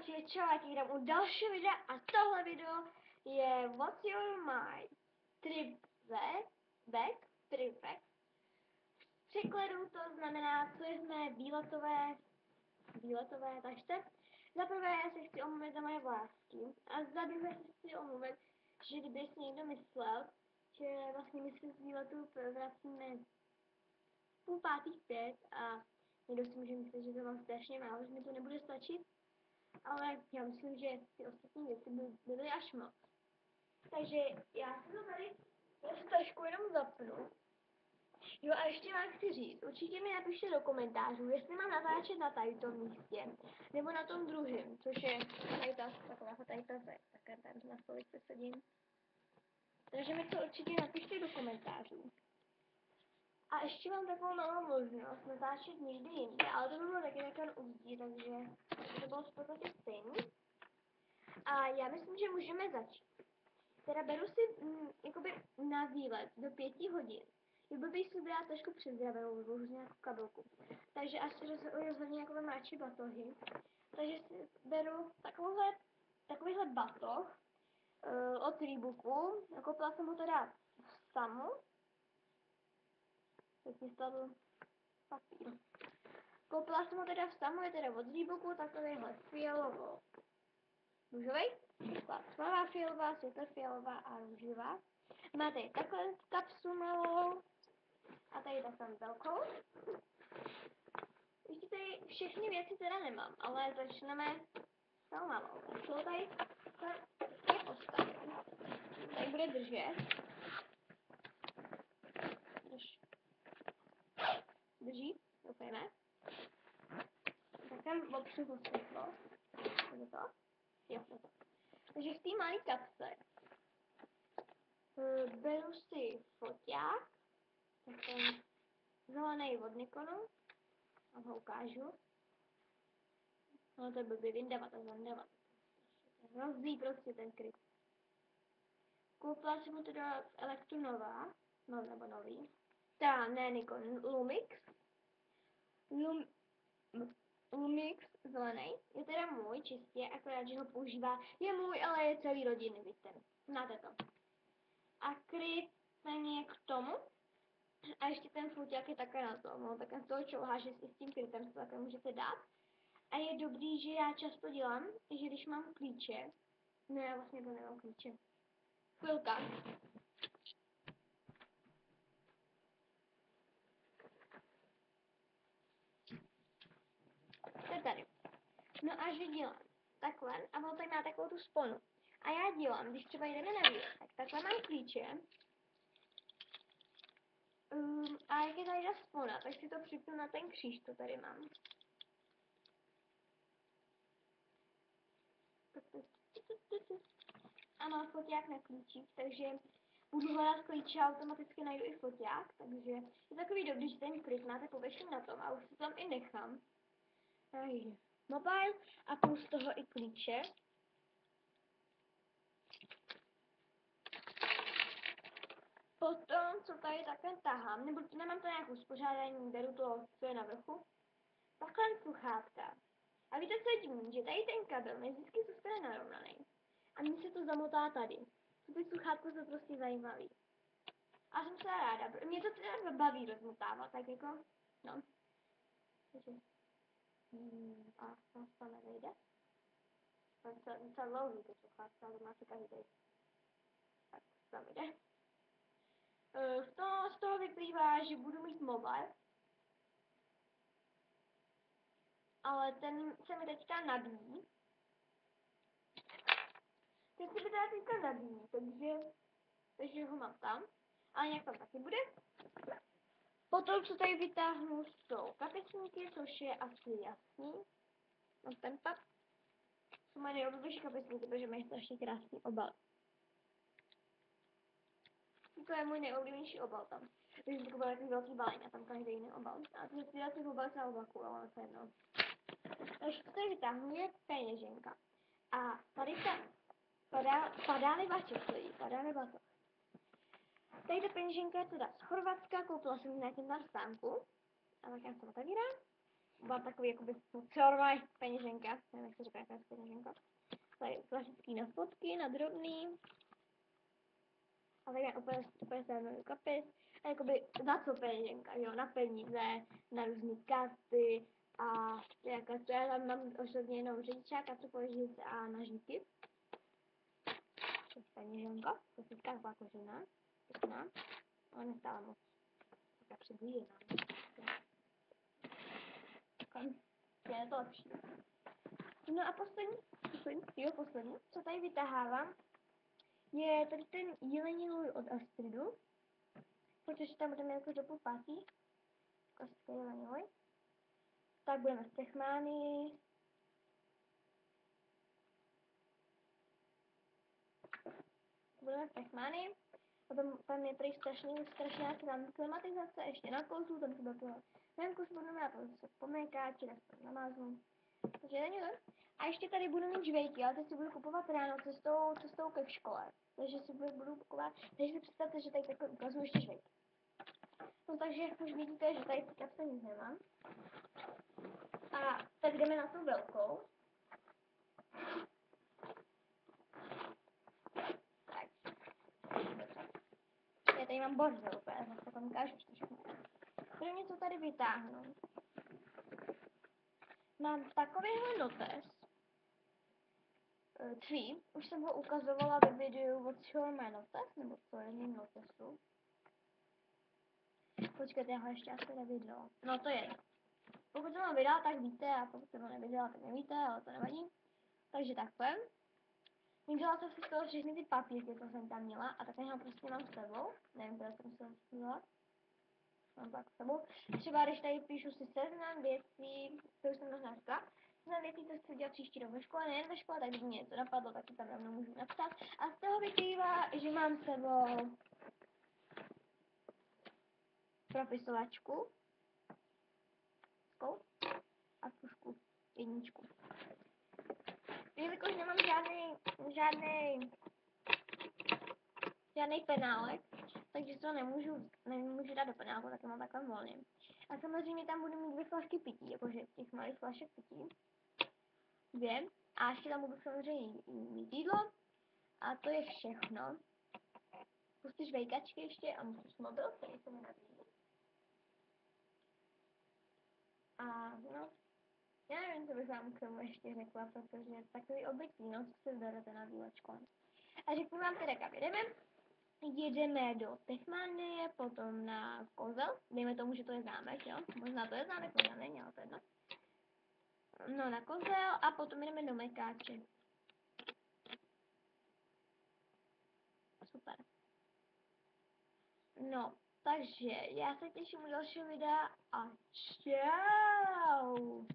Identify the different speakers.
Speaker 1: posluchači, čau, já jdem u dalšího videa a tohle video je What's Your Mind? Tripek. V překladu to znamená, co jsme výletové tašce. Za prvé se chci omluvit za moje vlásky a za druhé se chci omluvit, že kdyby si někdo myslel, že vlastně my se z výletu vracíme 4:45 a někdo si může myslet, že to mám strašně málo, že mi to nebude stačit. Ale já myslím, že ty ostatní věci byly až moc. Takže já si to tady trošku jenom zapnu. Jo, a ještě vám chci říct, určitě mi napište do komentářů, jestli mám natáčet na tadytom místě, nebo na tom druhém, což je tady ta takhle tam na stoličce sedím. Takže mi to určitě napište do komentářů. A ještě mám takovou malou možnost natáčet někdy jinde, ale to by bylo taky takhle uvidí, takže to bylo v podstatě stejný. A já myslím, že můžeme začít. Teda beru si jakoby na výlet do 5 hodin. Je blbý si brát trošku přezdravou, různě nějakou kabelku. Takže asi rozhodně jako mladší batohy. Takže si beru takovýhle batoh od Reeboku. Koupila jsem ho teda v Samu. Teď mi spadl papír. Koupila jsem ho teda v Samu, je teda od Reeboku, takovýhle fialovo růžovej. Tmavá fialová, světlofialová a růžová. Má tady takhle kapsu malou a tady takhle velkou. Ještě tady všechny věci teda nemám, ale začneme s tou malou. Jsou tady je postavím. Tady bude držet. Drží, doufejme. Tak tam opřu světlo. Je to? Jo, je to. Takže v té malé kapse beru si foťák, ten zelený od Nikonu, a ho ukážu. No to je blbý, vyndavat a zandavat. Rozdí prostě ten kryt. Koupila jsem mu teda Elektru Nova, nebo nový. Ta ne Nikon, Lumix zelený. Je teda můj čistě, akorát, že ho používá. Je můj, ale je celý rodiny, víte. Znáte to. A kryt ten je k tomu. A ještě ten foťák je také na tom. No, tak z toho čouhá, že si s tím krytem to také můžete dát. A je dobrý, že já často dělám, že když mám klíče. No já vlastně to nemám klíče. Chvilka. To je tady. No a že dělám takhle a on tady má takovou tu sponu. A já dělám, když třeba jdeme na výlet, tak takhle mám klíče. A jak je tady ta spona, tak si to připnu na ten kříž, co tady mám. A mám foťák na klíčích, takže budu hledat klíče a automaticky najdu i foťák, takže je takový dobrý, že ten klíč máte pověšený na tom a už si tam i nechám. Takže mobile a plus toho i klíče. Potom, co tady takhle tahám, nebo nemám to nějak uspořádání, beru to, co je na vrchu. Takhle sluchátka. A víte, co je divný, že tady ten kabel mi vždycky zůstane narovnaný. A mně se to zamotá tady. Ty sluchátko jsou prostě zajímavý. A jsem se ráda, mě to teda baví rozmotávat, tak jako, no. Takže, a to nevejde. To je docela dlouhý, to sluchátka, ale má se každý. Tak, to tam jde. Z toho vyplývá, že budu mít mobile. Ale ten se mi teďka nabíjí. Ten se mi teda teďka nabíjí, takže ho mám tam. Ale nějak tam taky bude. Potom, co tady vytáhnu, jsou kapesníky, což je asi jasný. Mám ten pak. Jsou moje nejoblíbenější kapesníky, protože mají strašně krásný obal. To je můj nejoblíbenější obal tam. Takže to byl takový velký balík a tam každý jiný obal. A ty ty obal se oblaku, ale to je jedno. Takže co tady vytáhnu je peněženka. A tady ta padány batoh. Tady ta peněženka je teda z Chorvatska, koupila jsem ji na nějakém tam stánku. A tak já jsem otevírám. byla takový jakoby normální peněženka, nevím, jak se říká, jaká je peněženka. Tady klasický na fotky, na drobný. A tak úplně se do kapes. A jakoby za co peněženka, jo, na peníze, na různé karty a jako to já tam mám osobně jenom řidičák a požít a nožníky. To je peněženka, to je taková kožená, pěkná, ale nestála moc. Taká přiblížená. Je to lepší. No a poslední, co tady vytahávám, je tady ten jelení lůj od Astridu, protože tam budeme jako do půlpátí, klasické jelení lůj. Tak budeme z Techmány. Budeme z Techmány. Potom tam je prý strašná tam klimatizace, ještě na kozu, tam se do toho venku budeme na to zase pomékáči, tak to namáznu. Takže není to. A ještě tady budu mít žvejky, ale teď si budu kupovat ráno cestou ke škole. Takže si budu kupovat, takže si představte, že tady takhle ukazuju ještě žvejky. No takže už vidíte, že tady v kapse nic nemám. A tak jdeme na tu velkou. Tak. Já tady mám borzel úplně, tak to tam ukážu trošku. Prvně co tady vytáhnu. Mám takovýhle notes. 3. Už jsem ho ukazovala ve videu od Show My Notes, nebo co je notesu. Počkejte, já ho ještě asi neviděla. No to je. Pokud jsem ho vydala, tak víte, a pokud jsem ho neviděla, tak nevíte, ale to nevadí. Takže takhle. Viděla jsem si z toho všechny ty papírky, co jsem tam měla, a takhle ho prostě mám s sebou. Nevím, proč jsem se vzala. Mám tak s sebou. Třeba když tady píšu si seznam věcí, to už jsem možná říkala, seznam věcí, co chci dělat příští rok ve škole, nejen ve škole, tak když mě něco napadlo, tak to tam rovnou můžu napsat. A z toho vyplývá, že mám s sebou propisovačku a tušku jedničku. Jelikož nemám žádný penálek, takže to nemůžu dát do penálku, tak mám takhle volně. A samozřejmě tam budu mít 2 flašky pití, jakože těch malých flašek pití. 2. A ještě tam budu samozřejmě mít jídlo. A to je všechno. Pustíš žvejkačky ještě a musíš mobil, který se mi nabíjí. A no, já nevím, co bych vám k tomu ještě řekla, protože je takový obvyklý, no, co se zberete na výlečku. A řeknu vám teda, kam jedeme. Jedeme do Techmanie, potom na Kozel. Dejme tomu, že to je zámek, jo? Možná to je zámek, možná není, ale to je jedno. No, na Kozel a potom jdeme do Mekáče. Super. No, takže já se těším u dalšího videa a čau!